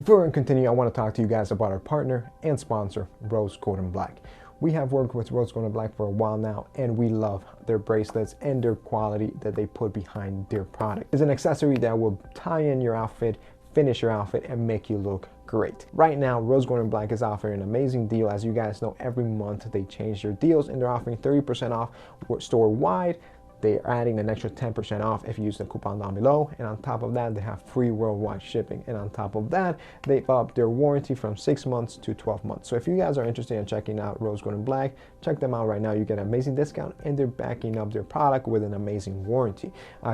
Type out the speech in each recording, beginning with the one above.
Before we continue, I want to talk to you guys about our partner and sponsor, Rose Gold & Black. We have worked with Rose Gold & Black for a while now, and we love their bracelets and their quality that they put behind their product. It's an accessory that will tie in your outfit, finish your outfit, and make you look great. Right now, Rose Gold & Black is offering an amazing deal. As you guys know, every month they change their deals, and they're offering 30% off store-wide. They are adding an extra 10% off if you use the coupon down below. And on top of that, they have free worldwide shipping. And on top of that, they've upped their warranty from 6 months to 12 months. So if you guys are interested in checking out Rose Gold & Black, check them out right now. You get an amazing discount, and they're backing up their product with an amazing warranty.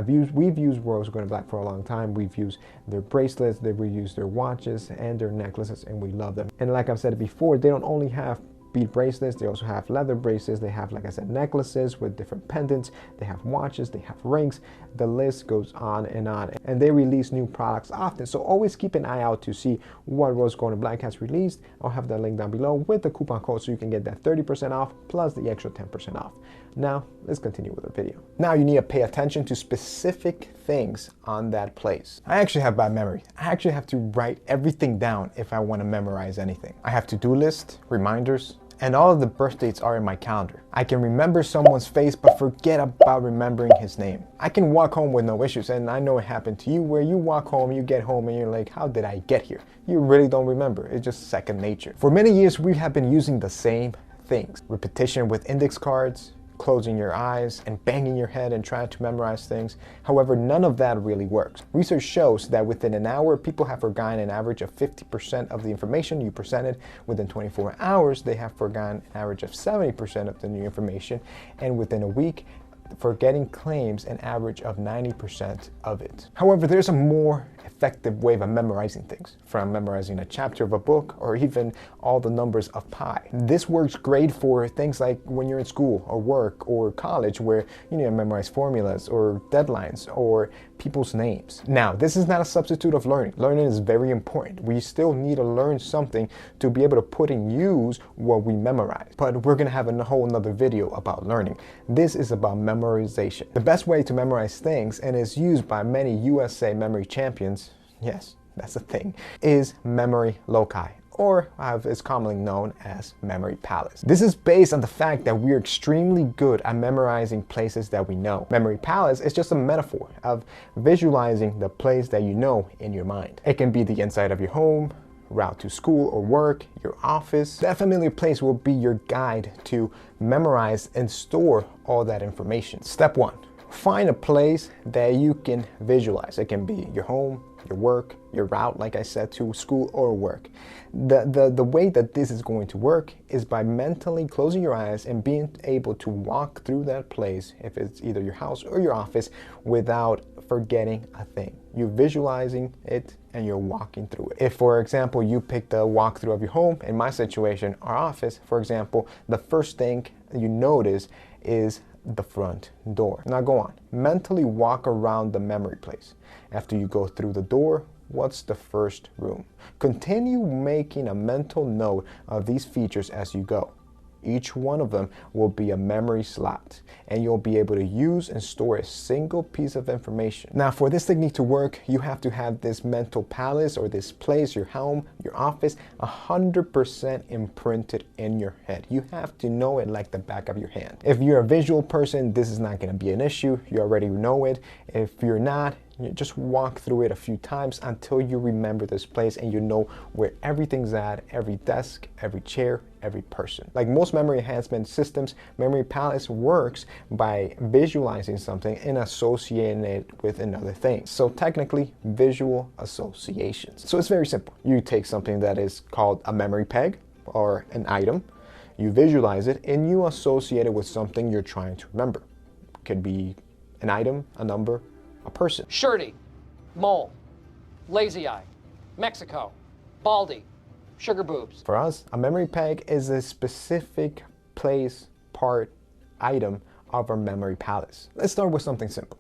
We've used Rose Gold & Black for a long time. We've used their bracelets, we've used their watches and their necklaces, and we love them. And like I've said before, they don't only have bead bracelets, they also have leather bracelets, they have, like I said, necklaces with different pendants, they have watches, they have rings, the list goes on, and they release new products often, so always keep an eye out to see what Rose Gold & Black has released. I'll have that link down below with the coupon code so you can get that 30% off plus the extra 10% off. Now, let's continue with the video. Now you need to pay attention to specific things on that place. I actually have bad memory. I actually have to write everything down if I want to memorize anything. I have to-do list, reminders, and all of the birth dates are in my calendar. I can remember someone's face but forget about remembering his name. I can walk home with no issues, and I know it happened to you where you walk home, you get home, and you're like, how did I get here? You really don't remember. It's just second nature. For many years, we have been using the same things. Repetition with index cards, closing your eyes and banging your head and trying to memorize things. However, none of that really works. Research shows that within an hour, people have forgotten an average of 50% of the information you presented. Within 24 hours, they have forgotten an average of 70% of the new information. And within a week, forgetting claims an average of 90% of it. However, there's a more effective way of memorizing things, from memorizing a chapter of a book or even all the numbers of pi. This works great for things like when you're in school or work or college, where you need to memorize formulas or deadlines or people's names. Now, this is not a substitute of learning. Learning is very important. We still need to learn something to be able to put in use what we memorize. But we're gonna have a whole nother video about learning. This is about memorization. The best way to memorize things, and is used by many USA memory champions, yes, that's a thing, is memory loci, or as it's commonly known as memory palace. This is based on the fact that we're extremely good at memorizing places that we know. Memory palace is just a metaphor of visualizing the place that you know in your mind. It can be the inside of your home, route to school or work, your office. That familiar place will be your guide to memorize and store all that information. Step 1, find a place that you can visualize. It can be your home, your work, your route, like I said, to school or work. The way that this is going to work is by mentally closing your eyes and being able to walk through that place, if it's either your house or your office, without forgetting a thing. You're visualizing it and you're walking through it. If, for example, you pick the walkthrough of your home, in my situation, our office, for example, the first thing you notice is the front door. Now go on, mentally walk around the memory place. After you go through the door, what's the first room? Continue making a mental note of these features as you go. Each one of them will be a memory slot, and you'll be able to use and store a single piece of information. Now, for this technique to work, you have to have this mental palace, or this place, your home, your office, 100% imprinted in your head. You have to know it like the back of your hand. If you're a visual person, this is not going to be an issue. You already know it. If you're not, you just walk through it a few times until you remember this place and you know where everything's at, every desk, every chair, every person. Like most memory enhancement systems, Memory Palace works by visualizing something and associating it with another thing. So technically, visual associations. So it's very simple. You take something that is called a memory peg or an item, you visualize it, and you associate it with something you're trying to remember. It could be an item, a number, a person. Shirty, mole, lazy eye, Mexico, baldy, sugar boobs. For us, a memory peg is a specific place, part, item of our memory palace. Let's start with something simple.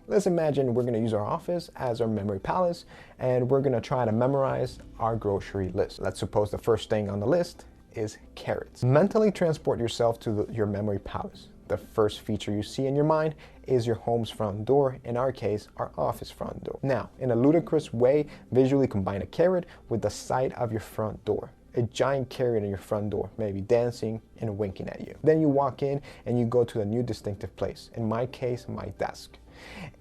Let's imagine we're going to use our office as our memory palace, and we're going to try to memorize our grocery list. Let's suppose the first thing on the list is carrots. Mentally transport yourself to your memory palace. The first feature you see in your mind is your home's front door, in our case, our office front door. Now, in a ludicrous way, visually combine a carrot with the side of your front door. A giant carrot in your front door, maybe dancing and winking at you. Then you walk in and you go to the new distinctive place. In my case, my desk.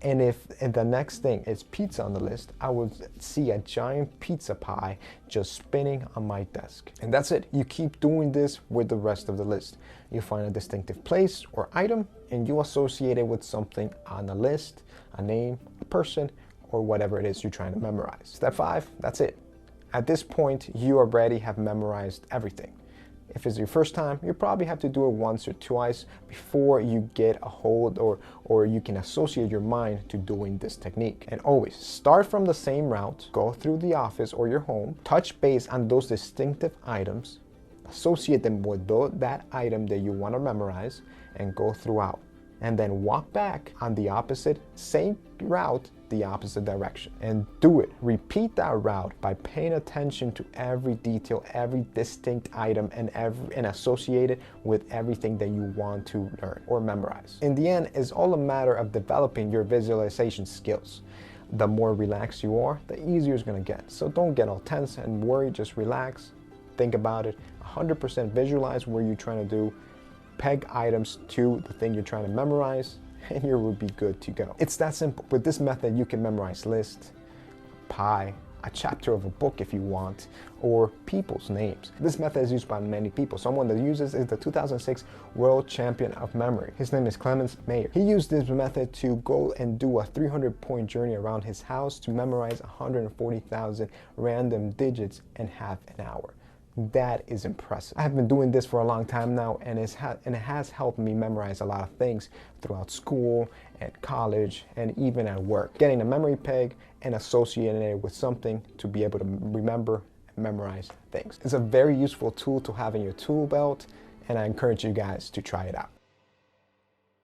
And if the next thing is pizza on the list, I would see a giant pizza pie just spinning on my desk. And that's it. You keep doing this with the rest of the list. You find a distinctive place or item and you associate it with something on the list, a name, a person, or whatever it is you're trying to memorize. Step 5, that's it. At this point, you already have memorized everything. If it's your first time, you probably have to do it once or twice before you get a hold or you can associate your mind to doing this technique. And always start from the same route, go through the office or your home, touch base on those distinctive items, associate them with that item that you want to memorize, and go throughout. And then walk back on the opposite, same route, the opposite direction. And do it. Repeat that route by paying attention to every detail, every distinct item, and associate it with everything that you want to learn or memorize. In the end, it's all a matter of developing your visualization skills. The more relaxed you are, the easier it's going to get. So don't get all tense and worried, just relax, think about it, 100% visualize what you're trying to do, peg items to the thing you're trying to memorize, and you will be good to go. It's that simple. With this method, you can memorize lists, pie, a chapter of a book if you want, or people's names. This method is used by many people. Someone that uses is the 2006 World Champion of Memory. His name is Clemens Mayer. He used this method to go and do a 300-point journey around his house to memorize 140,000 random digits in half an hour. That is impressive. I have been doing this for a long time now, and it has helped me memorize a lot of things throughout school, at college, and even at work. Getting a memory peg and associating it with something to be able to remember and memorize things. It's a very useful tool to have in your tool belt, and I encourage you guys to try it out.